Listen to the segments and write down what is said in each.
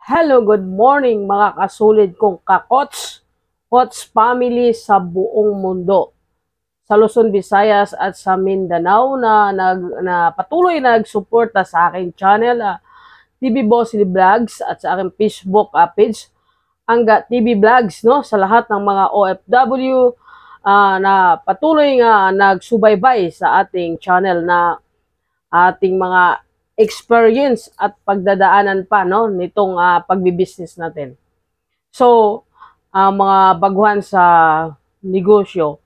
Hello, good morning mga kasulid kong kakots, Kots family sa buong mundo. Sa Luzon, Visayas at sa Mindanao na patuloy na nagsuporta sa aking channel, TV Bossy Vlogs at sa aking Facebook page, Angga TV Vlogs, no? Sa lahat ng mga OFW na patuloy nga nagsubaybay sa ating channel na ating mga experience at pagdadaanan pa no nitong pagbi-business natin. So, mga baguhan sa negosyo,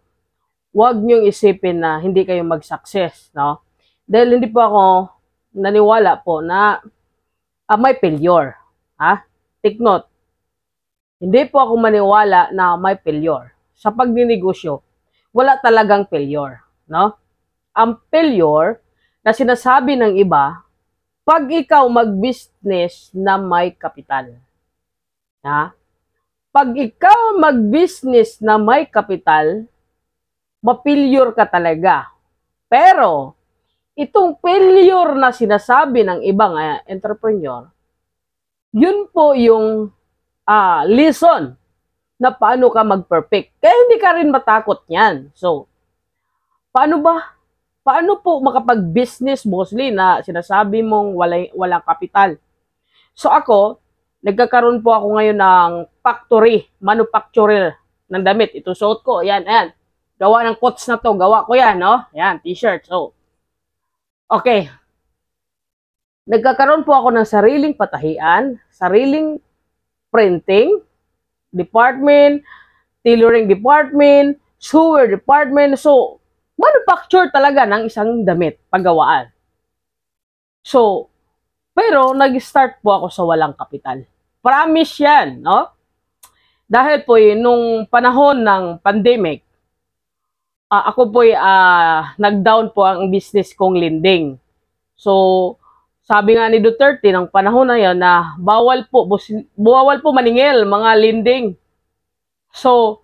huwag niyong isipin na hindi kayo mag-success, no? Dahil hindi po ako naniwala po na may failure. Take note. Hindi po ako maniwala na may failure. Sa pagninegosyo, wala talagang failure, no? Ang failure na sinasabi ng iba, pag ikaw mag-business na may kapital. Pag ikaw mag-business na may kapital, ma-failure ka talaga. Pero, itong failure na sinasabi ng ibang entrepreneur, yun po yung lesson na paano ka mag-perfect. Kaya hindi ka rin matakot yan. So, paano po makapag-business mostly na sinasabi mong walang kapital? So ako, nagkakaroon po ako ngayon ng factory, manufacturer ng damit. Ito suot ko, ayan. Gawa ng coats na to, gawa ko yan, no? Ayan, t-shirt. So, okay. Nagkakaroon po ako ng sariling patahian, sariling printing department, tailoring department, sewer department. So, manufacture talaga ng isang damit, paggawaan. So, pero nag-start po ako sa walang kapital. Promise yan, no? Dahil po nung panahon ng pandemic, ako po nag-down po ang business kong lending. So, sabi nga ni Duterte ng panahon na yan na bawal po maningil mga lending. So,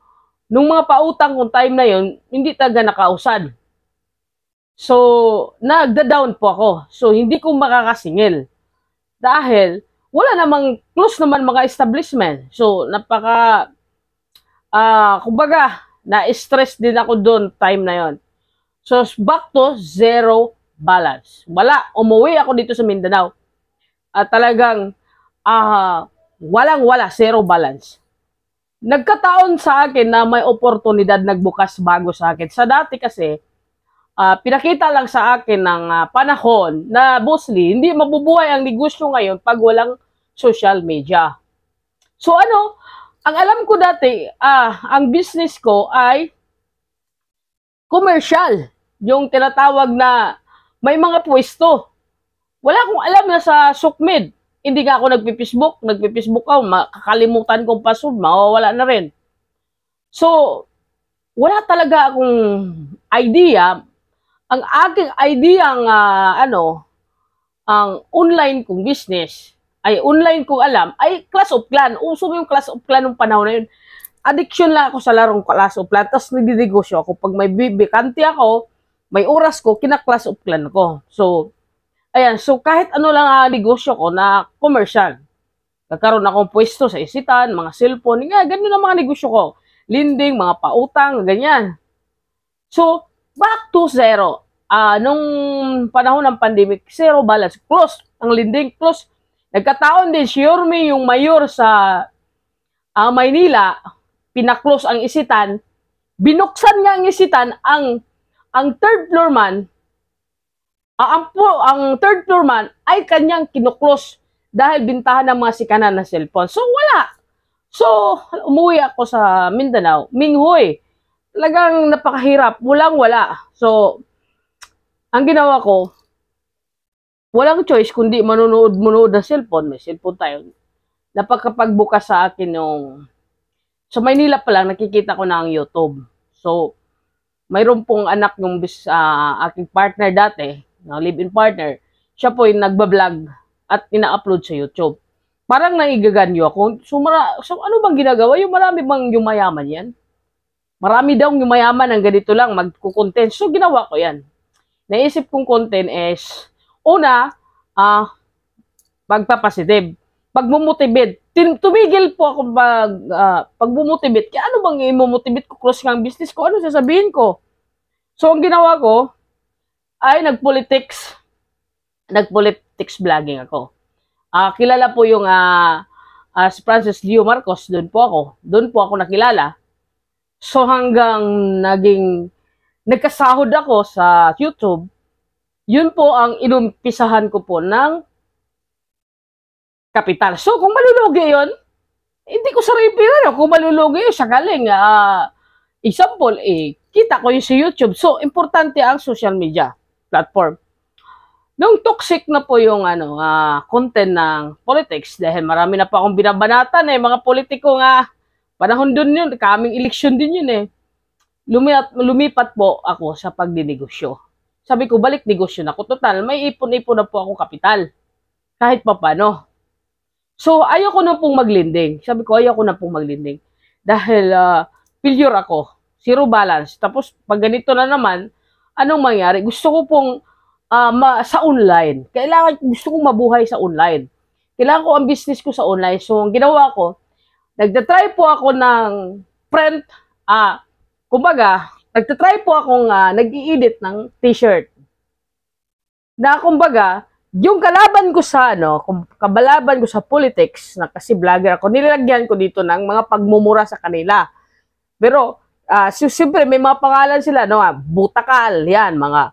nung mga pautang kong time na yon, hindi talaga nakausad. So, nagda-down po ako. So, hindi ko makakasingil. Dahil, wala namang close naman mga establishment. So, kumbaga, na-stress din ako doon time na yon. So, back to zero balance. Wala. Umuwi ako dito sa Mindanao. At talagang, walang-wala, zero balance. Nagkataon sa akin na may oportunidad nagbukas bago sa akin. Sa dati kasi, pinakita lang sa akin ng panahon na mostly, hindi mabubuhay ang negosyo ngayon pag walang social media. So ang alam ko dati, ang business ko ay commercial. Yung tinatawag na may mga pwesto. Wala akong alam na sa Sukmed. Hindi nga ako nagpi-Facebook ako, makakalimutan kong password, mawawala na rin. So, wala talaga akong idea. Ang aking idea ang online kong business, ay online kong alam, ay Clash of Clans. Uso yung Clash of Clans nung panahon na yun. Addiction lang ako sa larong Clash of Clans. Tapos nagdidegosyo ako. Pag may bibikante ako, may oras ko, kina-Clash of Clans ko. So, ayan, so kahit ano lang negosyo ko na commercial. Nagkaroon akong pwesto sa isitan, mga cellphone, ganun ang mga negosyo ko. Lending, mga pautang, ganyan. So, back to zero. Nung panahon ng pandemic, zero balance. Close. Ang lending, close. Nagkataon din, sure me, yung mayor sa Maynila, pinaklose ang isitan. Binuksan nga ang isitan, ang third floor man, ang third floor man ay kanyang kinuklose dahil bintahan ng mga sikanan na cellphone. So, wala. So, umuwi ako sa Mindanao. Minghoy. Talagang napakahirap. Walang-wala. So, ang ginawa ko, walang choice kundi manonood ng cellphone. May cellphone tayo. Napakapagbukas sa akin sa Maynila pa lang, nakikita ko na ang YouTube. So, mayroon pong anak yung aking partner dati, na live-in partner, siya po yung nagbablog at ina-upload sa YouTube. Parang naigaganyo ako. So ano bang ginagawa? Yung marami bang yumayaman yan? Marami daw yumayaman ng ganito lang, magkukontent. So ginawa ko yan. Naisip kong content is, una, magpapositive. pagmumotivate. Tumigil po ako pagmumotivate. Kaya ano bang i-motivate ko? Close ng business ko? Ano sasabihin ko? So, ang ginawa ko ay nagpolitics vlogging ako. Kilala po yung si Francis Leo Marcos, doon po ako nakilala. So hanggang nagkasahod ako sa YouTube, yun po ang inumpisahan ko po ng kapital. So kung malulugi yun, hindi ko sarili yun. Kung malulugi yun, sakaling example, kita ko yun sa YouTube. So importante ang social media platform. Nung toxic na po yung content ng politics, dahil marami na po akong binabanatan mga politiko nga, panahon dun yun, kaming eleksyon din yun lumipat po ako sa pagdinegosyo. Sabi ko, balik negosyo na ako. Total, may ipon-ipon na po akong kapital. Kahit pa paano. So, ayoko na pong maglending. Sabi ko, ayoko na pong maglending. Dahil failure ako. Zero balance. Tapos, pag ganito na naman, anong mangyari? Gusto ko pong sa online. Gusto kong mabuhay sa online. Kailangan ko ang business ko sa online. So, ang ginawa ko, nagtatry po ako ng print, kumbaga, nagtatry po akong nag-i-edit ng t-shirt. Na kumbaga, yung kalaban ko sa kabalaban ko sa politics, na kasi vlogger ako, nilagyan ko dito ng mga pagmumura sa kanila. Pero, siyempre, may mga pangalan sila, Butakal, yan, mga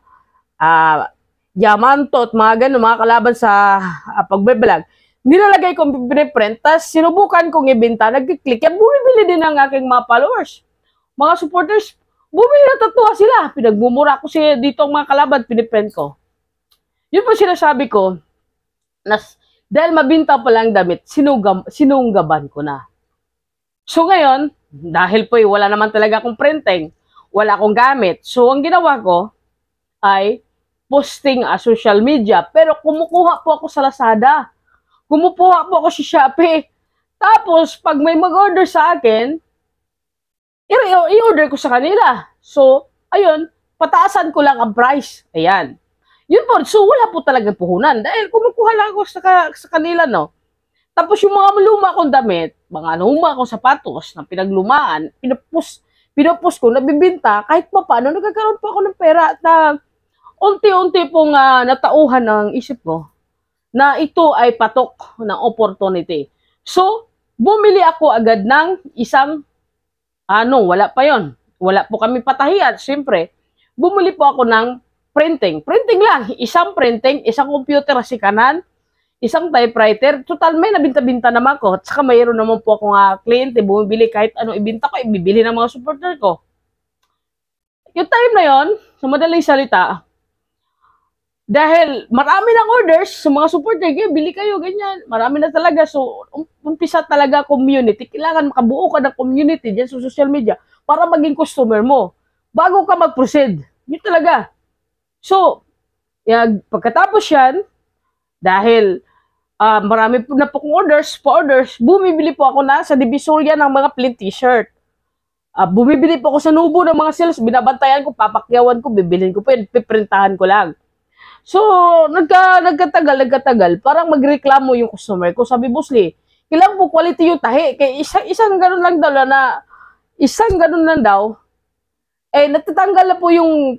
Yamanto at mga ganun, mga kalaban sa pagbe-vlog. Nilalagay ko piniprint, tapos sinubukan kong ibenta, nag-click yan, bumibili din ng aking mga followers. Mga supporters, bumili na tatuwa sila. Pinagmumura ko siya dito ang mga kalaban, piniprint ko. Yun po sinasabi ko, dahil mabinta pa lang damit, sinunggaban ko na. So ngayon, dahil po wala naman talaga akong printing, wala akong gamit, so ang ginawa ko ay posting social media, pero kumukuha po ako sa Lazada. Kumukuha po ako sa Shopee. Tapos, pag may mag-order sa akin, i-order ko sa kanila. So, ayun, pataasan ko lang ang price. Ayan. Yun po, so wala po talagang puhunan. Dahil kumukuha lang ako sa kanila, Tapos yung mga luma kong damit, mga luma kong sapatos na pinaglumaan, pinupus ko, nabibinta, kahit pa paano, nagkakaroon po ako ng pera at unti-unti pong natauhan ng isip ko na ito ay patok ng opportunity. So, bumili ako agad ng isang, wala pa yon. Wala po kami patahian, siyempre. Bumili po ako ng printing. Printing lang. Isang printing, isang computer si kanan, isang typewriter. Total, may nabinta-binta naman ko. At saka mayroon naman po akong kliyente, bumibili kahit ano ibinta ko, ibibili ng mga supporter ko. Yung time na yon, sa madaling salita, dahil marami ng orders sa mga supporter, bili kayo, ganyan. Marami na talaga. So, umpisa talaga community. Kailangan makabuo ka ng community dyan sa social media para maging customer mo. Bago ka mag-proceed. Yun talaga. So, pagkatapos yan, dahil marami po na pong orders, bumibili po ako sa Divisoria ng mga plain t-shirt. Bumibili po ako sa Nubo ng mga sales. Binabantayan ko, papakyawan ko, bibilin ko po yan, piprintahan ko lang. So, nagkatagal, parang magreklamo yung customer ko. Sabi, Boss Lee, kailangan po quality yung tahi. Kaya isang ganun lang daw, natatanggal na po yung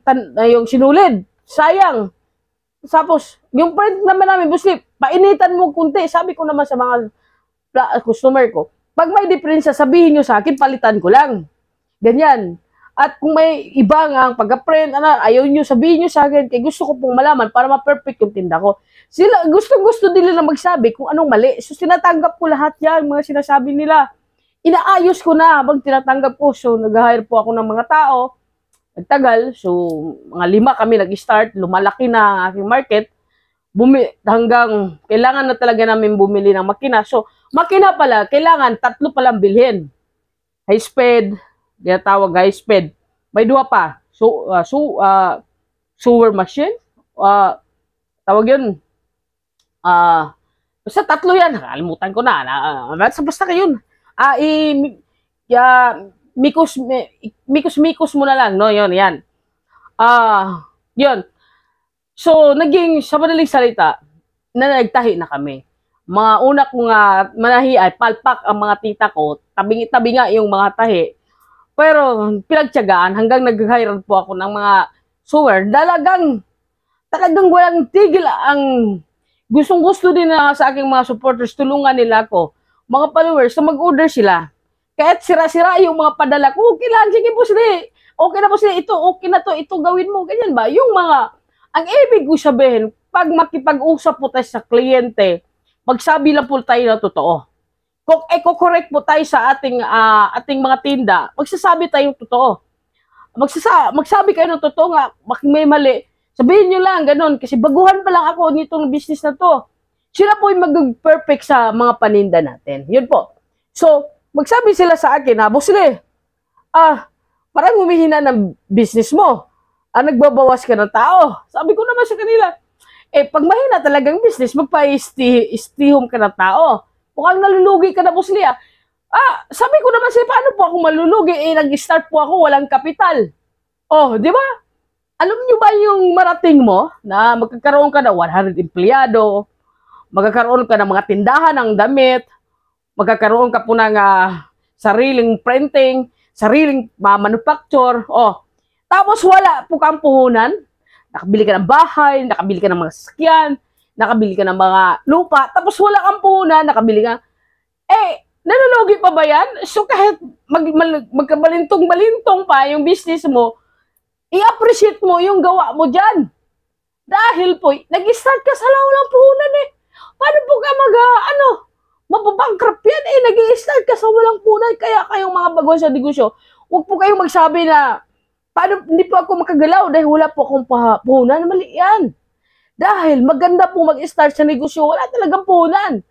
sinulid. Sayang. Tapos, yung print naman namin, Boss Lee, painitan mo kunti. Sabi ko naman sa mga customer ko, pag may diferensya, sabihin nyo sa akin, palitan ko lang. Ganyan. At kung may iba nga ang pagka-print, ayaw nyo, sabihin nyo sa akin, kaya gusto ko pong malaman para ma-perfect yung tinda ko. Sila, gusto nila na magsabi kung anong mali. So, tinatanggap ko lahat yan, mga sinasabi nila. Inaayos ko na habang tinatanggap ko. So, nag-hire po ako ng mga tao. Nagtagal. So, mga 5 kami nag-start. Lumalaki na ang aking market. Hanggang, kailangan na talaga namin bumili ng makina. So, makina pala, kailangan 3 palang bilhin. High speed, tinatawag high speed. May 2 pa. So, sewer machine. Tawag yun. Basta 3 yan. Nakalimutan ko na. Basta kayo yun. Mikos mo na lang. No, yun, yan. Yun. So, sa madaling salita, nagtahi na kami. mga una ko nga manahi ay palpak ang mga tita ko, tabi nga yung mga tahi. Pero pinagtiyagaan hanggang nag-hire po ako ng mga sewer. Talagang walang tigil ang gustong-gusto din na sa aking mga supporters, tulungan nila ako. Mga followers, so mag-order sila. Kahit sira-sira yung mga padala ko, okay lang, sige po sila. Okay na po sila, ito, okay na to, ito gawin mo, ganyan ba? Yung mga, ang ibig ko sabihin, pag makipag-usap po tayo sa kliyente, magsabi lang po tayo na totoo. Kung eco-correct po tayo sa ating mga tinda, magsasabi tayo totoo. Magsabi kayo ng totoo nga, may mali. Sabihin nyo lang, ganun. Kasi baguhan pa lang ako nitong business na to. Sila po yung mag-perfect sa mga paninda natin. Yun po. So, magsabi sila sa akin, Boss Lee, parang humihina ng business mo. Nagbabawas ka ng tao. Sabi ko naman sa kanila, pag mahina talagang business, magpa-stay-home ka ng tao. Mukhang nalulugi ka na, Boss Lee, sabi ko naman sa'yo, paano po ako malulugi? Nag-start po ako, walang kapital. Oh, di ba? Alam nyo ba yung marating mo na magkakaroon ka ng 100 empleyado, magkakaroon ka ng mga tindahan ng damit, magkakaroon ka po ng sariling printing, sariling manufacture, tapos wala po kang puhunan, nakabili ka ng bahay, nakabili ka ng mga sasakyan, nakabili ka ng mga lupa, tapos wala kang puhunan, nakabili ka, nalulugi pa ba yan? So kahit magkabalintong-balintong pa yung business mo, i-appreciate mo yung gawa mo dyan. Dahil po, nag-start ka sa walang puhunan Paano po ka mababankrupt yan nag-i-start ka sa walang puhunan. Kaya kayong mga baguhan sa negosyo, huwag po kayong magsabi na, paano hindi po ako makagalaw dahil wala po akong puhunan. Mali yan. Dahil maganda po mag-start sa negosyo, wala talagang puhunan.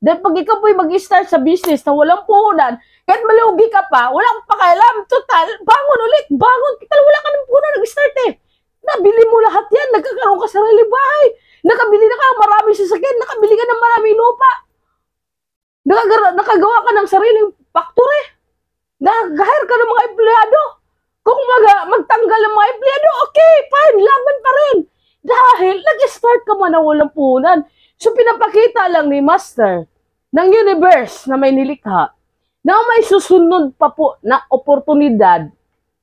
Dahil pag ikaw po mag-start sa business na walang puhunan, kahit malugi ka pa, walang pakialam, total, bangon ulit, wala ka ng puhunan, nag-start Nabili mo lahat yan, nagkakaroon ka sa sarili bahay, nakabili na ka maraming sasakyan, nakabili ka ng maraming lupa, nakagawa ka ng sariling factory, nag-hire ka ng mga empleyado. Kung magtanggal ng mga empleyado, okay, fine, laban pa rin. Dahil nag-start ka man na walang puhunan. So pinapakita lang ni Master ng universe na may nilikha na may susunod pa po na oportunidad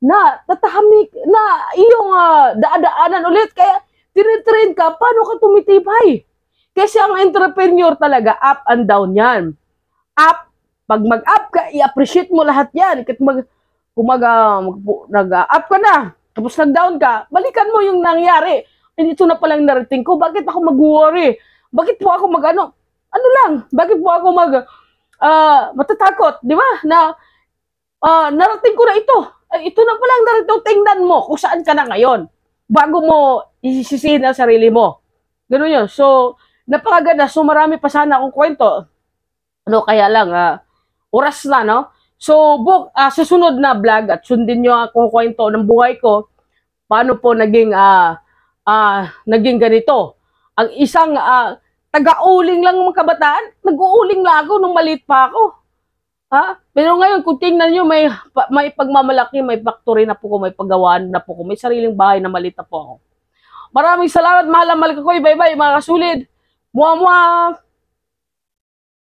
na tatahimik na iyong daadaanan ulit. Kaya tinitrain ka, paano ka tumitibay? Kasi ang entrepreneur talaga, up and down yan. Up, pag mag-up ka, i-appreciate mo lahat yan. Kung nag-up ka na, tapos nag-down ka, balikan mo yung nangyari. Ito na palang narating ko, bakit ako mag-worry? Bakit po ako bakit po ako matatakot, di ba? Na narating ko na ito. Ito na palang narating, tingnan mo kung saan ka na ngayon bago mo isisihin ang sarili mo. Ganun yun. So, napakaganda. So, marami pa sana akong kwento. Kaya lang, oras na, no? So, susunod na vlog at sundin nyo akong kwento ng buhay ko. Paano po naging ganito. Ang isang taga-uling lang mga kabataan, nag-uuling lang ako nung maliit pa ako. Pero ngayon, kung tingnan nyo, may pagmamalaki, may factory na po ko, may paggawaan na po ko, may sariling bahay na maliit na po ako. Maraming salamat, mahal ko. Bye-bye, mga kasulid. Mua-mua!